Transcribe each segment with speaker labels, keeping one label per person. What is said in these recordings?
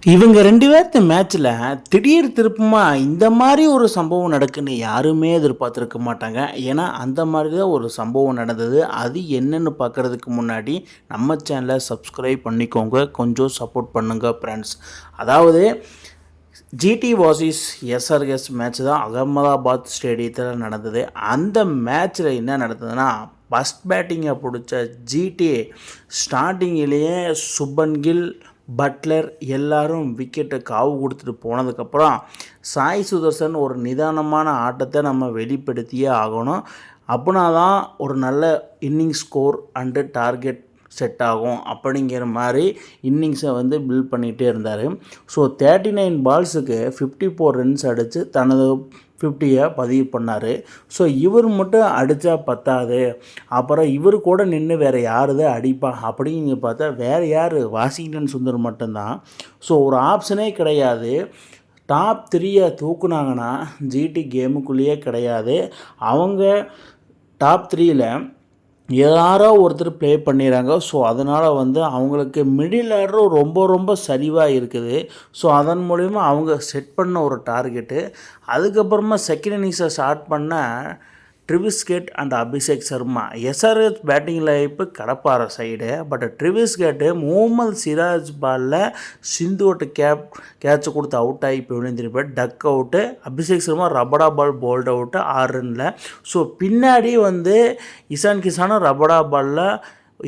Speaker 1: இவங்க 2 பேர்த்து மேட்ச்ல திடீர் திருப்பமா இந்த மாரி ஒரு சம்பவம் நடக்குன்னு யாருமே எதிர்பார்த்திருக்க மாட்டாங்க. ஏன்னா, அந்த மாரி தான் ஒரு சம்பவம் நடந்தது. அது என்னன்னு பார்க்கறதுக்கு முன்னாடி நம்ம சேனல சப்ஸ்கிரைப் பண்ணிக்கோங்க. கொஞ்சம் சப்போர்ட் பண்ணுங்க ஃப்ரெண்ட்ஸ். அதாவது ஜிடி வார்சஸ் எஸ்ஆர்எஸ் மேட்ச் தான் அகமதாபாத் ஸ்டேடியத்தில் நடந்தது. அந்த மேட்ச்சில் என்ன நடந்ததுன்னா, ஃபஸ்ட் பேட்டிங்கை பிடிச்ச ஜிடி ஸ்டார்டிங்கிலேயே சுப்மன் கில், பட்லர் எல்லாரும் விக்கெட்டை காவு கொடுத்துட்டு போனதுக்கப்புறம் சாய் சுதர்சன் ஒரு நிதானமான ஆட்டத்தை நம்ம வெளிப்படுத்தியே ஆகணும். அப்படின்னா தான் ஒரு நல்ல innings score and target set ஆகும் அப்படிங்கிற மாதிரி இன்னிங்ஸை வந்து பில்ட் பண்ணிகிட்டே இருந்தார். ஸோ 39 பால்ஸுக்கு 54 ரன்ஸ் அடித்து தனது 50யை பதிவு பண்ணார். ஸோ இவர் மட்டும் அடித்தா பத்தாது, அப்புறம் இவர் கூட நின்று வேறு யார் தான் அடிப்பா அப்படின்னு பார்த்தா வேறு யார், வாஷிங்டன் சுந்தர் மட்டும்தான். ஸோ ஒரு ஆப்ஷனே கிடையாது. டாப் 3யை தூக்குனாங்கன்னா ஜிடி கேமுக்குள்ளேயே கிடையாது. அவங்க டாப் 3யில் யாரோ ஒருத்தர் ப்ளே பண்ணிடுறாங்க. ஸோ அதனால் வந்து அவங்களுக்கு மிடில் ஆர்டரும் ரொம்ப ரொம்ப சரிவாக இருக்குது. ஸோ அதன் மூலிமா அவங்க செட் பண்ண ஒரு டார்கெட்டு. அதுக்கப்புறமா செகண்ட் இன்னிங்ஸை ஸ்டார்ட் பண்ண Travis Head and Abhishek Sharma. SRH பேட்டிங்கில் இப்போ கடப்பார சைடு. பட் ட்ரிவிஸ் கேட்டு முகமது சிராஜ் பாலில் சிந்துவோட்ட கேட்சை கொடுத்து அவுட் ஆகி இப்போ விழுந்திருப்பார். Duck out. Abhishek Sharma Rabada ball bowled out 6 ரனில். ஸோ பின்னாடி வந்து இசான் கிசானும் ரபடா பாலில்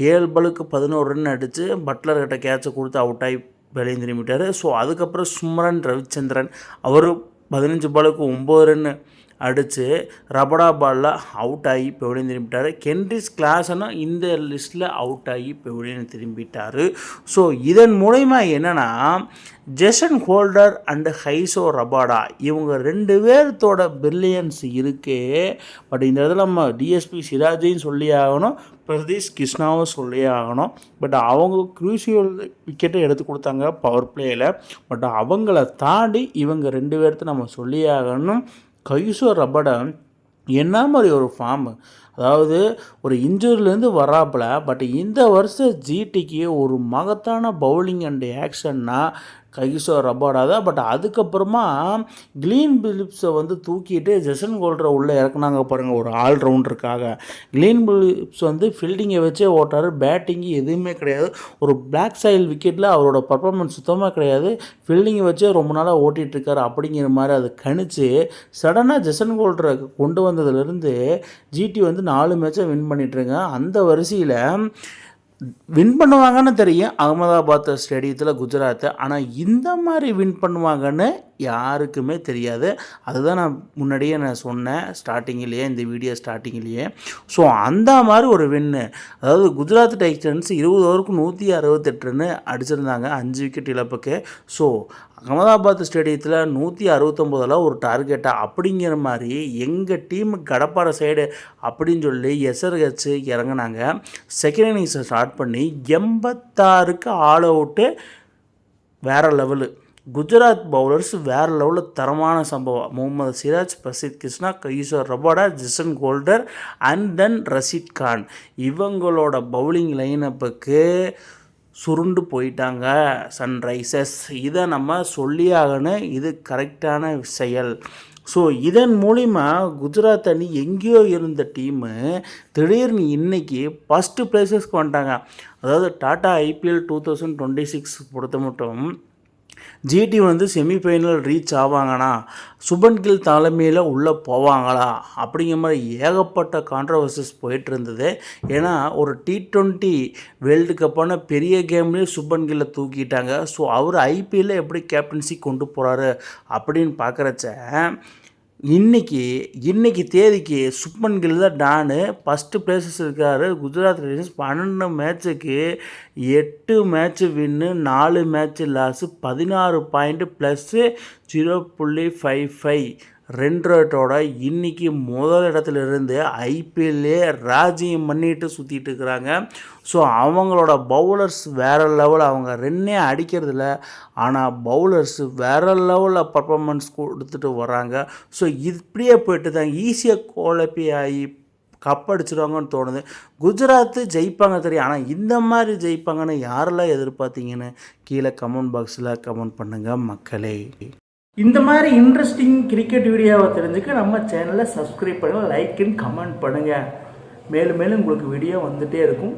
Speaker 1: 7 பாலுக்கு 11 ரன் அடித்து பட்லர்கிட்ட கேட்சை கொடுத்து அவுட் ஆகி வெளியே திரும்பிட்டார். ஸோ அதுக்கப்புறம் சும்ரன் ரவிச்சந்திரன் அவர் 15 பாலுக்கு 9 ரன் அடித்து ரபடா பாலில் அவுட் ஆகி இப்போ வெளியே திரும்பிட்டார். கென்ரிஸ் கிளாஸனும் இந்த லிஸ்ட்டில் அவுட் ஆகி இப்போ வெளியே திரும்பிட்டார். ஸோ இதன் மூலயமா என்னென்னா, ஜெசன் ஹோல்டர் அண்டு ஹைசோ ரபாடா இவங்க 2 பேர்த்தோட பிரில்லியன்ஸ் இருக்குது. பட் இந்த இடத்துல நம்ம டிஎஸ்பி சிராஜையும் சொல்லி ஆகணும், பிரதீஷ் கிருஷ்ணாவும் சொல்லி ஆகணும். பட் அவங்க க்ரூசியல் விக்கெட்டை எடுத்து கொடுத்தாங்க பவர் பிளேயில். பட் அவங்கள தாண்டி இவங்க 2 பேர்த்த நம்ம சொல்லி ஆகணும். கைசோ ரபடா என்ன மாதிரி ஒரு ஃபார்மு, அதாவது ஒரு இன்ஜூரிலேருந்து வராப்பில். பட் இந்த வருஷம் ஜிடிக்கு ஒரு மகத்தான பவுலிங் அண்ட் ஆக்ஷன்னா கைசோ ரபாடா தான். பட் அதுக்கப்புறமா கிளீன் பிலிப்ஸை வந்து தூக்கிட்டு ஜெசன் ஹோல்டரை உள்ளே இறக்குனாங்க பாருங்கள் ஒரு ஆல்ரவுண்டருக்காக. கிளீன் பிலிப்ஸ் வந்து ஃபீல்டிங்கை வச்சே ஓட்டார், பேட்டிங்கு எதுவுமே கிடையாது. ஒரு பிளாக் சாயில் விக்கெட்டில் அவரோட பர்ஃபார்மன்ஸ் சுத்தமாக கிடையாது, ஃபீல்டிங்கை வச்சே ரொம்ப நாளாக ஓட்டிகிட்ருக்காரு அப்படிங்கிற மாதிரி அதை கணிச்சு சடனாக ஜெசன் ஹோல்டரை கொண்டு வந்ததுலேருந்து ஜிடி வந்து 4 மேட்சை வின் பண்ணிட்டுருங்க. அந்த வரிசையில் வின் பண்ணுவாங்கன்னு தெரியும் அகமதாபாத் ஸ்டேடியத்தில் குஜராத்தை. ஆனால் இந்த மாதிரி வின் பண்ணுவாங்கன்னு யாருக்குமே தெரியாது. அதுதான் நான் முன்னாடியே சொன்னேன் ஸ்டார்டிங்கிலேயே, இந்த வீடியோ ஸ்டார்டிங்கிலேயே. ஸோ அந்த மாதிரி ஒரு வின்னு, அதாவது குஜராத் டைட்டன்ஸ் 20 ஓவருக்கு 168 ரன்னு அடிச்சிருந்தாங்க 5 விக்கெட் இழப்புக்கு. ஸோ அகமதாபாத் ஸ்டேடியத்தில் 169 ஒரு டார்கெட்டாக அப்படிங்கிற மாதிரி எங்கள் டீமு கடப்பார சைடு அப்படின்னு சொல்லி எஸ்ஆர்ஹெச் இறங்கினாங்க. செகண்ட் இன்னிங்ஸை ஸ்டார்ட் பண்ணி 86க்கு ஆல் அவுட்டு. வேறு லெவலு. குஜராத் பவுலர்ஸ் வேறு லெவலில் தரமான சம்பவம். Mohammed Siraj, Prasidh Krishna, Kagiso Rabada, Jason Holder and then Rashid Khan இவங்களோட பவுலிங் லைனப்புக்கு சுருண்டு போயிட்டாங்க சன்ரைசர்ஸ். இதை நம்ம சொல்லியாகணும், இது கரெக்டான செயல். ஸோ இதன் மூலிமா குஜராத் அணி எங்கேயோ இருந்த டீமு திடீர்னு இன்றைக்கி ஃபஸ்ட்டு பிளேஸஸ்க்கு வந்துட்டாங்க. அதாவது டாட்டா ஐபிஎல் 2026 பொறுத்த மட்டும் ஜிடி வந்து செமிஃபைனல் ரீச் ஆவாங்கண்ணா, சுப்மன் கில் தலைமையில் உள்ளே போவாங்களா அப்படிங்கிற மாதிரி ஏகப்பட்ட கான்ட்ரவர்சஸ் போயிட்டு இருந்தது. ஏன்னா ஒரு T20 வேர்ல்டு கப்பான பெரிய கேம்லேயே சுப்மன் கில்லை தூக்கிட்டாங்க. ஸோ அவர் ஐபிஎல்லில் எப்படி கேப்டன்சி கொண்டு போகிறாரு அப்படின்னு பார்க்குறச்ச இன்னைக்கு தேதிக்கு சுப்மன் கில் தான் டானு ஃபஸ்ட்டு பிளேஸஸ் இருக்கார். குஜராத் டைட்டன்ஸ் 12 மேட்சுக்கு 8 match win, 4 match loss, 16 point plus 0.55 run ரேட்டோட இன்றைக்கி முதல் இடத்துல இருந்து ஐபிஎல்லே ராஜ்யம் பண்ணிட்டு சுற்றிட்டு இருக்கிறாங்க. ஸோ அவங்களோட பவுலர்ஸ் வேறு லெவல், அவங்க ரன்னே அடிக்கிறதில்ல, ஆனால் பவுலர்ஸ் வேறு லெவலில் பர்ஃபார்மன்ஸ் கொடுத்துட்டு வராங்க. ஸோ இப்படியே போய்ட்டு தான் ஈஸியாக குவாலிஃபை ஆகி கப் அடிச்சிடுவாங்கன்னு தோணுது. குஜராத் ஜெயிப்பாங்க தெரியும். ஆனால் இந்த மாதிரி ஜெயிப்பாங்கன்னு யாரெல்லாம் எதிர்பார்த்தீங்கன்னு கீழே கமெண்ட் பாக்ஸில் கமெண்ட் பண்ணுங்கள் மக்களே. இந்த மாதிரி இன்ட்ரெஸ்டிங் கிரிக்கெட் வீடியோவை தெரிஞ்சுக்க நம்ம சேனலை சப்ஸ்கிரைப் பண்ணுங்கள், லைக் அண்ட் கமெண்ட் பண்ணுங்கள். மேலும் மேலும் உங்களுக்கு வீடியோ வந்துகிட்டே இருக்கும்.